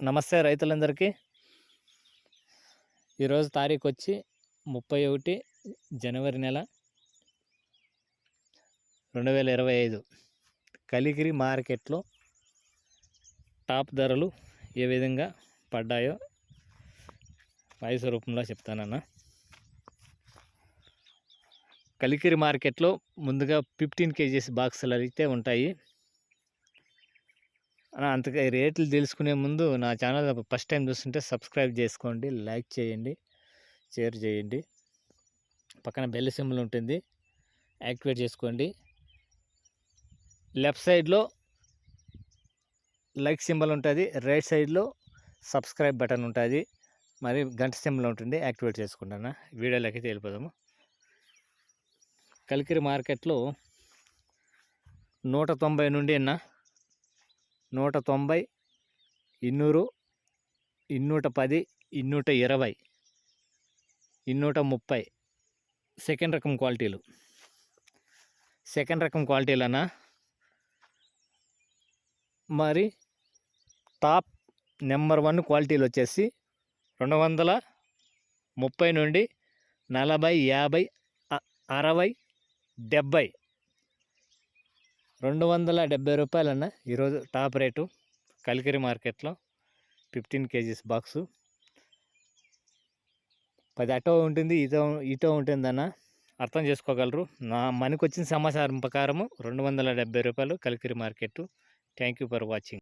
నమస్తే రైతులందరికీ. ఈరోజు తారీఖు వచ్చి 31 జనవరి నెల 2025. కలికిరి మార్కెట్లో టాప్ ధరలు ఏ విధంగా పడ్డాయో వాయిస్ రూపంలో చెప్తానన్నా. కలికిరి మార్కెట్లో ముందుగా 15 kgs బాక్సులు అయితే ఉంటాయి. అంతగా రేట్లు తెలుసుకునే ముందు నా ఛానల్ ఫస్ట్ టైం చూస్తుంటే సబ్స్క్రైబ్ చేసుకోండి, లైక్ చేయండి, షేర్ చేయండి. పక్కన బెల్ సింబల్ ఉంటుంది, యాక్టివేట్ చేసుకోండి. లెఫ్ట్ సైడ్లో లైక్ సింబల్ ఉంటుంది, రైట్ సైడ్లో సబ్స్క్రైబ్ బటన్ ఉంటుంది, మరి గంట సింబల్ ఉంటుంది, యాక్టివేట్ చేసుకుంటాను. వీడియోలోకి వెళ్ళిపోదాము. కలికిరి మార్కెట్లో 190 నుండి 190, 200, 210, 220, 230 సెకండ్ రకం క్వాలిటీలన్నా. మరి టాప్ నెంబర్ 1 క్వాలిటీలు వచ్చేసి 230 నుండి 40, 50, 60, 70, 270 రూపాయలన్నా ఈరోజు టాప్ రేటు కలికిరి మార్కెట్లో. 15 kgs బాక్సు 10 అటో ఉంటుంది, ఇటో ఉంటుందన్న, అర్థం చేసుకోగలరు. మనకు వచ్చిన సమాచారం ప్రకారము 270 రూపాయలు Kalikiri market. Thank you for watching.